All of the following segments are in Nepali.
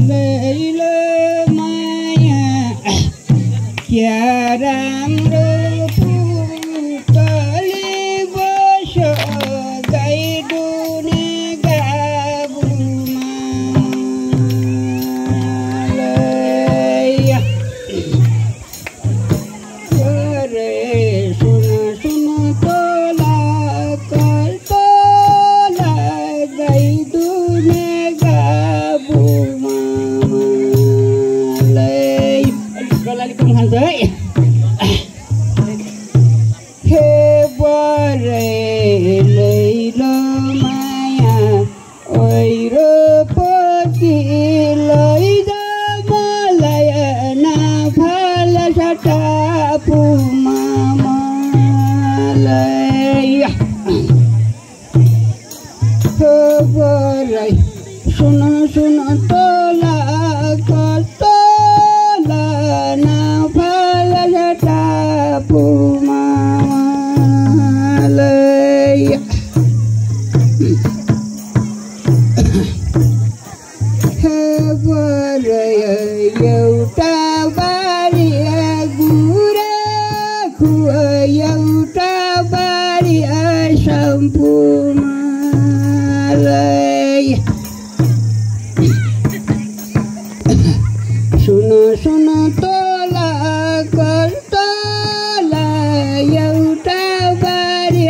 लैलो माया क्या राम्रो पुतली बस्यो गाइडुने गाबुमा लैया रे सुन सुन तोला कल्तोला गाइडुने गाबुमा लै गलाली कम खान्छ है हे बरे लैलो माया ओइरो पछि लैजा मलाई नाफाल सटापुमा मलाई हे बरे सुन सुन तोला कतोला नाफाल सटापुमा मलाई एउटा बारी गुरा खुवा एउटा बारी सम्पूमा सुन सुन तोला कतोला एउटा बारी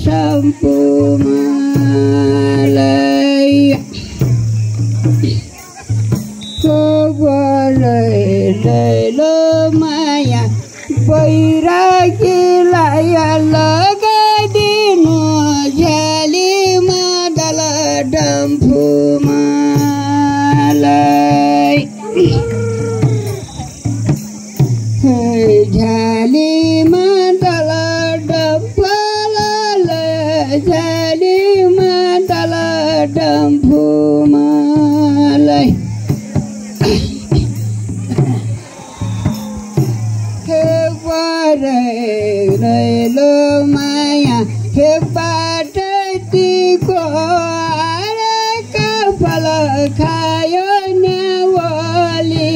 सम्पूमा लैलो माया बैरागीलाई लगाइदिनु झ्यालीमा दल डम्फुमा झ्यालीमा दल डम्फला झ्यालीमा दल डम्फुमा लैलो माया हे बाटैतिको कपाल खायो न्यावलीले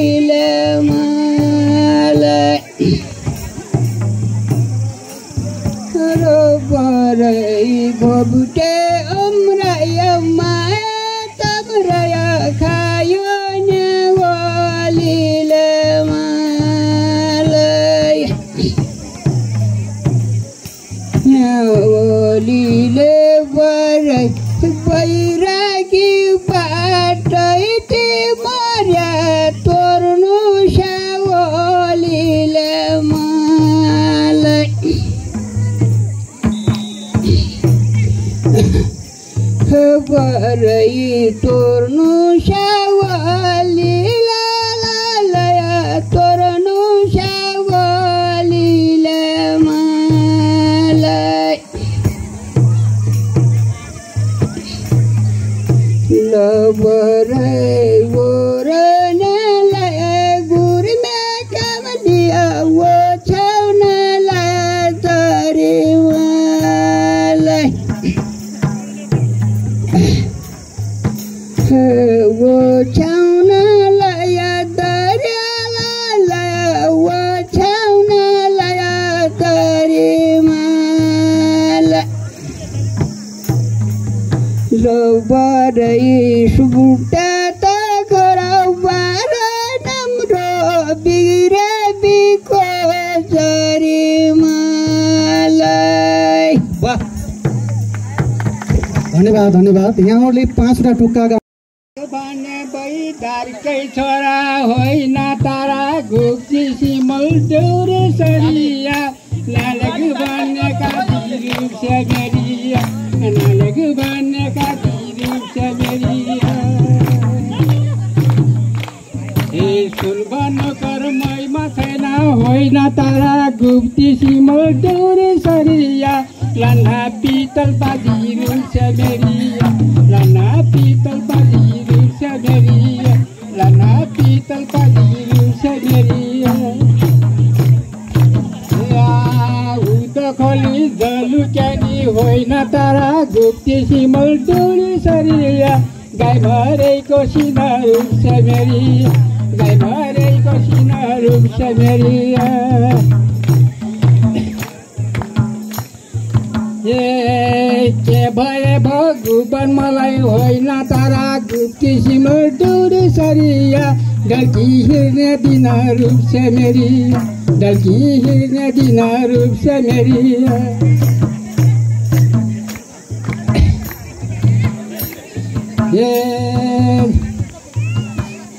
मलाई बरै भोबुटे अम्राय माया तम्राय खायो न्यावलीले न्यावलीले बरै बैरागी बाटै मर्या तोर्नु सावलीले मलाई बरै तोर्नु सावलीले तोर्नु सावलीले मलाई बरै ओरनलाई गुरमे कामलिया ओछ्याउनलाई तरिवालाई ओछ्याउनलाई दरियालाई ओछ्याउनलाई तरिमालाई बरै सुबुटा त गराउ बाह्र नम्रो बिराबीको जरिमालाई। वाह धन्यवाद धन्यवाद। यहाँहरूले 5वटा टुक्का भने बैदारकै छोरा होइन तारा घुक्ची सिमल डोरे सरिया नालग बनेका दिरुप सेगरिया नालग बनेका दिरुप सेगरिया ए सुन बनो कर मैमा छैन होइन तारा घुक्ची सिमल डोरे सरिया लन्ना पितल बाजिरुप सेगरिया लन्ना पितल बाजिरुप सेगरिया लन्ना पितल बाजिरुप सेगरिया खोली जलु क्यानी होइन तारा गुप्ती सिमल डोरी सरिया गाई भरे भरेको सिना रूप से मेरी गाई भरेको सिना रूप से मेरी के भए भगवान मलाई होइन तारा गुप्ती सिमल डोरी सरिया डल्की हिँड्ने दिन रूप से मेरी डल्की हिँड्ने दिन रूप से मेरी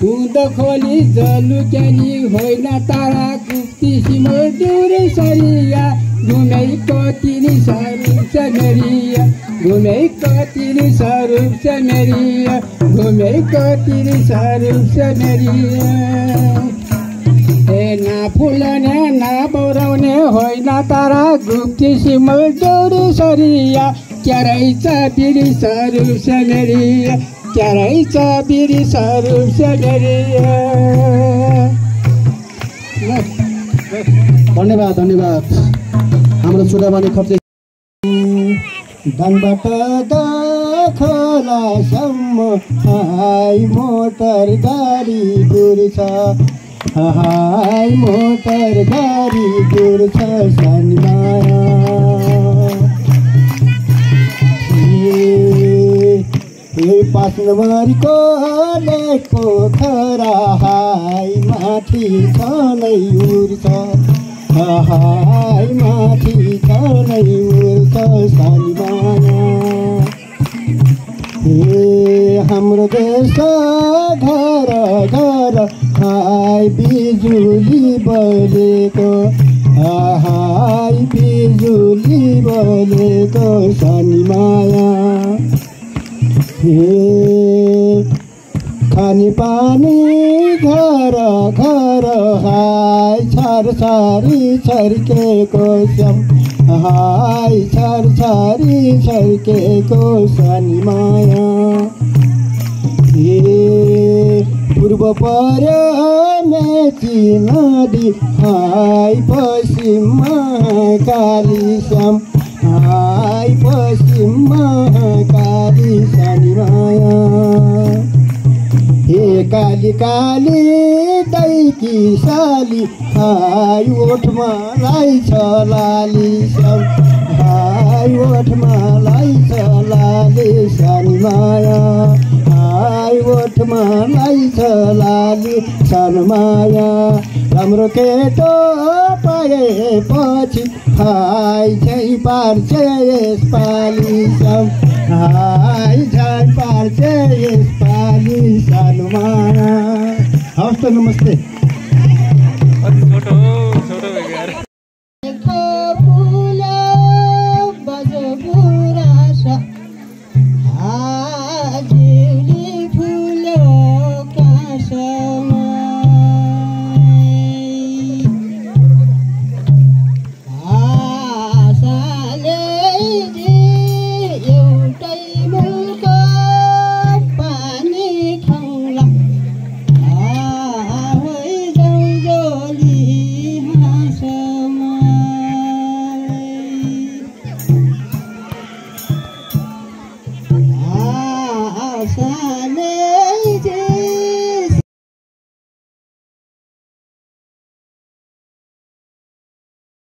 उँधो खोली जलुकेली होइन तारा गुप्ती सिमल डोरी सरिया घुमेको तिनी स्वरूप से मेरी घुमेको तिनी स्वरूप से मेरी घुमेको तिनी स्वरूप से मेरी ना फुल्ने ना बौराउने होइन तारा गुप्ती सिमल डोरी सरिया क्या रहेछ बिरी स्वरूप से मेरी क्या रहेछ बिरी स्वरूप से मेरी धन्यवाद धन्यवाद हाम्रो चुडावानी खर्च धनबाट दखलासम्म हाई मोटर गाडी दूर छ हाई मोटर गाडी दूर छ सानीमाया पाँच नम्बरको लेखको खरा हाई माथि छ नै उर्छ हाई माथि छ नै उर्छ सानीमाया हाम्रो देश घर घर हाई बिजुली बलेको हाई बिजुली बलेको सानीमाया खाने पानी घर घर हाई छरछरी छर्केको श्याम हाई छरछरी छर्केको सानीमाया पूर्व पर्यो मेची नदी हाई पश्चिममा काली श्याम हाई पश्चिममा काली सानीमाया हे काली काली दैकी साली हाई ओठमा लाई छ लाली श्याम हाई ओठमा लाई छ लाली सानीमाया हाई ओठमा लाई छ लाली सानीमाया राम्रो केटो पाएपछि हाई झै पार्छ यसपालि श्याम हाई झै पार्छ यसपालि सानीमाया हवस् त नमस्ते।